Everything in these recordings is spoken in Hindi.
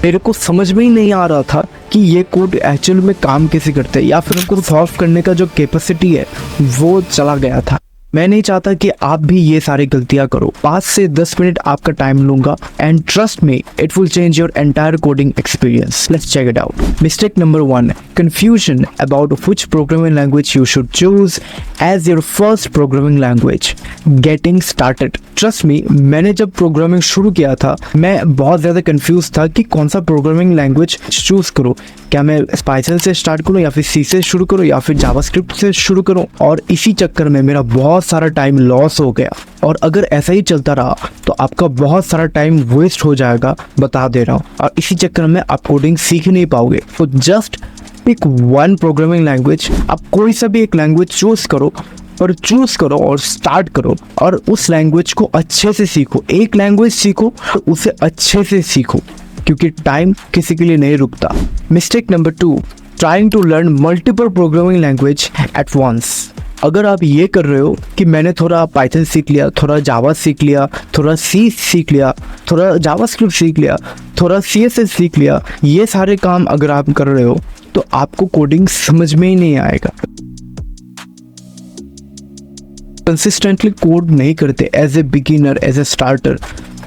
मेरे को समझ में ही नहीं आ रहा था कि ये कोड एक्चुअल में काम कैसे करता है या फिर उनको सॉल्व करने का जो कैपेसिटी है वो चला गया था। मैं नहीं चाहता कि आप भी ये सारी गलतियां करो। 5 से 10 मिनट आपका टाइम लूंगा and trust me it will change your entire coding experience. Let's check it out. Mistake number 1, confusion about which programming language you should choose as your first programming language. Getting started. Trust me, मैंने जब प्रोग्रामिंग शुरू किया था मैं बहुत ज़्यादा कंफ्यूज था कि कौन सा प्रोग्रामिंग लैंग्वेज चूज़ करूँ। क्या मैं पाइथन से स्टार्ट करूँ या फिर सी से शुरू करूँ या फिर जावास्क्रिप्ट से शुरू करूँ। और इसी चक्कर में मेरा बहुत सारा टाइम लॉस हो गया और अगर ऐसा ही चलता रहा तो आपका बहुत सारा टाइम वेस्ट हो जाएगा, बता दे रहा हूँ। और इसी चक्कर में आप कोडिंग सीख नहीं पाओगे। तो just pick one programming language. आप कोई सा भी एक लैंग्वेज चूज़ करो और स्टार्ट करो और उस लैंग्वेज को अच्छे से सीखो। एक लैंग्वेज सीखो तो उसे अच्छे से सीखो क्योंकि टाइम किसी के लिए नहीं रुकता। Mistake number 2, trying to learn multiple programming language at once. अगर आप ये कर रहे हो कि मैंने थोड़ा पाइथन सीख लिया, थोड़ा जावा सीख लिया, थोड़ा सी सीख लिया, थोड़ा जावास्क्रिप्ट सीख लिया, थोड़ा सीएसएस सीख लिया, ये सारे काम अगर आप कर रहे हो तो आपको कोडिंग समझ में ही नहीं आएगा। कंसिस्टेंटली कोड नहीं करते as a beginner, as a starter,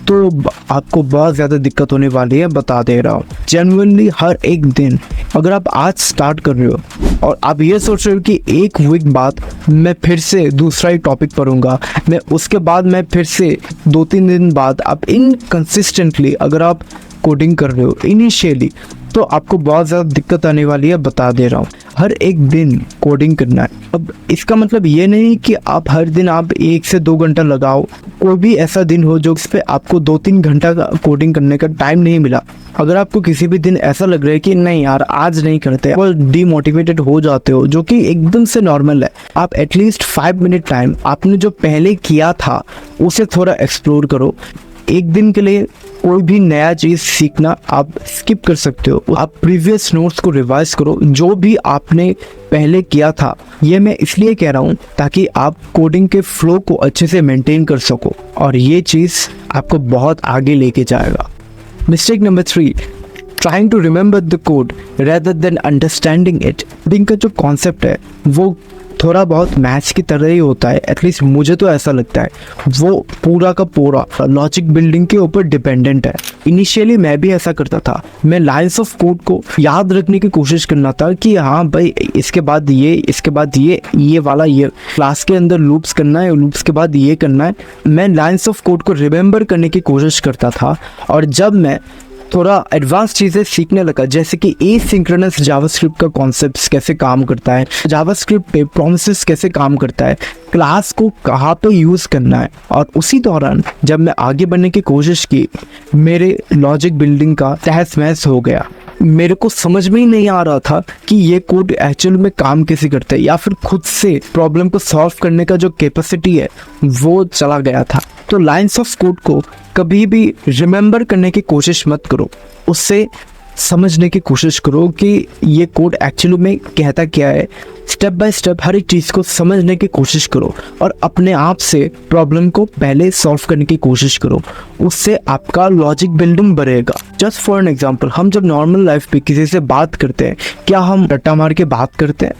तो आपको बहुत ज़्यादा दिक्कत होने वाली है, बता दे रहा हूँ। जेन्युइनली हर एक दिन अगर आप आज स्टार्ट कर रहे हो और आप ये सोच रहे हो कि एक वीक बाद मैं फिर से दूसरा ही टॉपिक पढ़ूंगा, मैं उसके बाद मैं फिर से 2-3 दिन बाद, आप इनकंसिस्टेंटली अगर आप कोडिंग कर रहे हो इनिशियली तो आपको बहुत ज़्यादा दिक्कत आने वाली है, बता दे रहा हूँ। हर एक दिन कोडिंग करना है। अब इसका मतलब ये नहीं कि आप हर दिन आप 1 से 2 घंटा लगाओ। कोई भी ऐसा दिन हो जो इस पे आपको 2-3 घंटा का कोडिंग करने का टाइम नहीं मिला। अगर आपको किसी भी दिन ऐसा लग रहा है कि नहीं यार आज नहीं करते, और डीमोटिवेटेड हो जाते हो, जो कि एकदम से नॉर्मल है, आप एटलीस्ट 5 मिनट टाइम आपने जो पहले किया था उसे थोड़ा एक्सप्लोर करो। एक दिन के लिए कोई भी नया चीज़ सीखना आप स्किप कर सकते हो। आप प्रीवियस नोट्स को रिवाइज करो जो भी आपने पहले किया था। ये मैं इसलिए कह रहा हूँ ताकि आप कोडिंग के फ्लो को अच्छे से मेंटेन कर सको और ये चीज़ आपको बहुत आगे लेके जाएगा। Mistake number 3, trying to remember the code rather than understanding it. Coding का जो कॉन्सेप्ट है वो थोड़ा बहुत मैथ्स की तरह ही होता है, एटलीस्ट मुझे तो ऐसा लगता है। वो पूरा का पूरा लॉजिक बिल्डिंग के ऊपर डिपेंडेंट है। इनिशियली मैं भी ऐसा करता था। मैं लाइंस ऑफ कोड को याद रखने की कोशिश करना था कि हाँ भाई इसके बाद ये, इसके बाद ये वाला, ये क्लास के अंदर लूप्स करना है, लूप्स के बाद ये करना है। मैं लाइंस ऑफ कोड को रिमेंबर करने की कोशिश करता था। और जब मैं थोड़ा एडवांस चीज़ें सीखने लगा, जैसे कि एसिंक्रोनस जावास्क्रिप्ट का कॉन्सेप्ट कैसे काम करता है, जावास्क्रिप्ट पे प्रॉमिसेस कैसे काम करता है, क्लास को कहाँ पे यूज़ करना है, और उसी दौरान जब मैं आगे बढ़ने की कोशिश की मेरे लॉजिक बिल्डिंग का तहस महस हो गया। मेरे को समझ में ही नहीं आ रहा था कि ये कोड एक्चुअल में काम कैसे करता है या फिर खुद से प्रॉब्लम को सॉल्व करने का जो कैपेसिटी है वो चला गया था। तो लाइंस ऑफ कोड को कभी भी रिमेंबर करने की कोशिश मत करो, उससे समझने की कोशिश करो कि ये कोड एक्चुअली में कहता क्या है। स्टेप बाय स्टेप हर एक चीज़ को समझने की कोशिश करो और अपने आप से प्रॉब्लम को पहले सॉल्व करने की कोशिश करो, उससे आपका लॉजिक बिल्डिंग बढ़ेगा। जस्ट फॉर एन एग्जांपल, हम जब नॉर्मल लाइफ पे किसी से बात करते हैं, क्या हम रट्टा मार के बात करते हैं?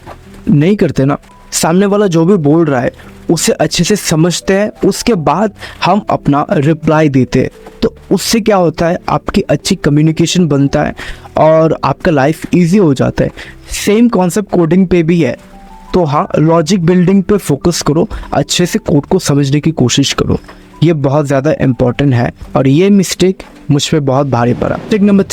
नहीं करते ना। सामने वाला जो भी बोल रहा है उसे अच्छे से समझते हैं, उसके बाद हम अपना रिप्लाई देते हैं। तो उससे क्या होता है, आपकी अच्छी कम्युनिकेशन बनता है और आपका लाइफ इजी हो जाता है। सेम कॉन्सेप्ट कोडिंग पे भी है। तो हाँ, लॉजिक बिल्डिंग पे फोकस करो, अच्छे से कोड को समझने की कोशिश करो, ये बहुत ज़्यादा इम्पोर्टेंट है। और ये मिस्टेक मुझ पे बहुत भारी पड़ा। मिस्टेक नंबर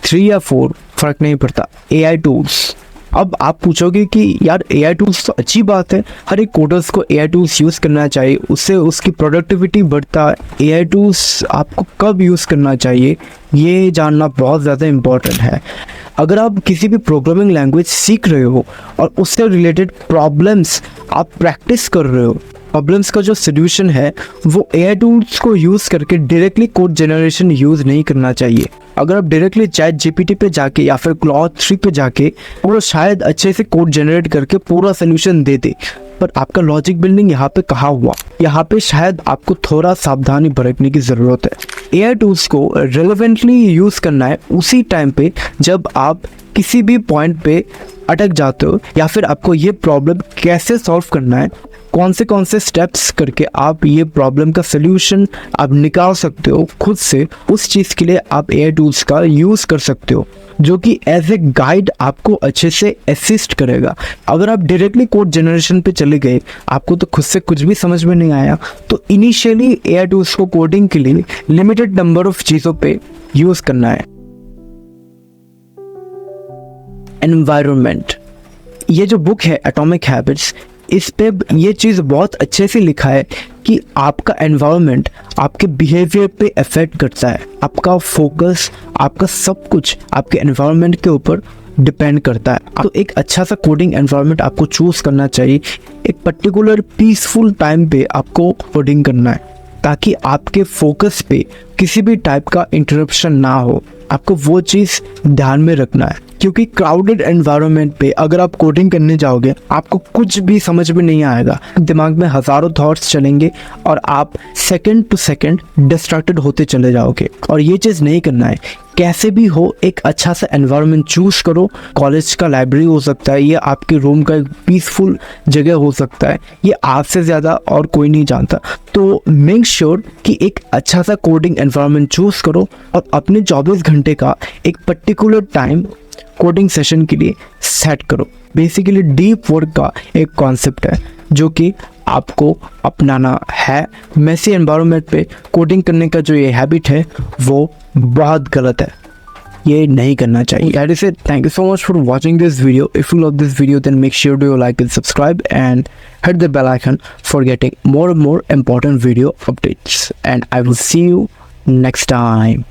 3 या 4 फ़र्क नहीं पड़ता, AI टूल्स। अब आप पूछोगे कि यार AI टूल्स तो अच्छी बात है, हर एक कोडर्स को AI टूल्स यूज़ करना चाहिए, उससे उसकी प्रोडक्टिविटी बढ़ता है। AI टूल्स आपको कब यूज़ करना चाहिए ये जानना बहुत ज़्यादा इम्पोर्टेंट है। अगर आप किसी भी प्रोग्रामिंग लैंग्वेज सीख रहे हो और उससे रिलेटेड प्रॉब्लम्स आप प्रैक्टिस कर रहे हो प्रॉब्लम्स का जो सोल्यूशन है वो एआई टूल्स को यूज़ करके डायरेक्टली कोड जनरेशन यूज़ नहीं करना चाहिए। अगर आप डायरेक्टली चैट जीपीटी पे जाके या फिर क्लॉड 3 पे जाके वो शायद अच्छे से कोड जनरेट करके पूरा सोल्यूशन दे दे, पर आपका लॉजिक बिल्डिंग यहाँ पे कहाँ हुआ? यहाँ पे शायद आपको थोड़ा सावधानी बरतने की ज़रूरत है। एआई टूल्स को रेलेवेंटली यूज़ करना है उसी टाइम पे जब आप किसी भी पॉइंट पे अटक जाते हो, या फिर आपको ये प्रॉब्लम कैसे सॉल्व करना है, कौन से स्टेप्स करके आप ये प्रॉब्लम का सल्यूशन आप निकाल सकते हो खुद से, उस चीज़ के लिए आप एआई टूल्स का यूज़ कर सकते हो, जो कि एज ए गाइड आपको अच्छे से असिस्ट करेगा। अगर आप डायरेक्टली कोड जनरेशन पे चले गए, आपको तो खुद से कुछ भी समझ में नहीं आया, तो इनिशियली एआई टूल्स को कोडिंग के लिए लिमिटेड नंबर ऑफ चीज़ों पे यूज़ करना है। एनवायरनमेंट, ये जो बुक है एटॉमिक हैबिट्स, इस पे ये चीज़ बहुत अच्छे से लिखा है कि आपका एनवायरनमेंट आपके बिहेवियर पे अफेक्ट करता है। आपका फोकस, आपका सब कुछ आपके एनवायरनमेंट के ऊपर डिपेंड करता है। तो एक अच्छा सा कोडिंग एनवायरनमेंट आपको चूज़ करना चाहिए। एक पर्टिकुलर पीसफुल टाइम पे आपको कोडिंग करना है, ताकि आपके फोकस पे किसी भी टाइप का इंटरप्शन ना हो। आपको वो चीज़ ध्यान में रखना है, क्योंकि क्राउडेड एनवायरनमेंट पे अगर आप कोडिंग करने जाओगे, आपको कुछ भी समझ में नहीं आएगा। दिमाग में हज़ारों थॉट्स चलेंगे और आप सेकंड टू सेकंड डिस्ट्रैक्टेड होते चले जाओगे, और ये चीज़ नहीं करना है। कैसे भी हो एक अच्छा सा एनवायरनमेंट चूज़ करो। कॉलेज का लाइब्रेरी हो सकता है, ये आपके रूम का एक पीसफुल जगह हो सकता है, ये आपसे ज़्यादा और कोई नहीं जानता। तो मेक श्योर कि एक अच्छा सा कोडिंग एनवायरनमेंट चूज़ करो और अपने 24 घंटे का एक पर्टिकुलर टाइम कोडिंग सेशन के लिए सेट करो। बेसिकली डीप वर्क का एक कॉन्सेप्ट है जो कि आपको अपनाना है। मैसी एनवायरनमेंट पे कोडिंग करने का जो ये हैबिट है वो बहुत गलत है, ये नहीं करना चाहिए। That is it. Thank you so much for watching this video. If you love this video, then make sure to like and subscribe and hit the bell icon for getting more and more important video updates. And I will see you next time.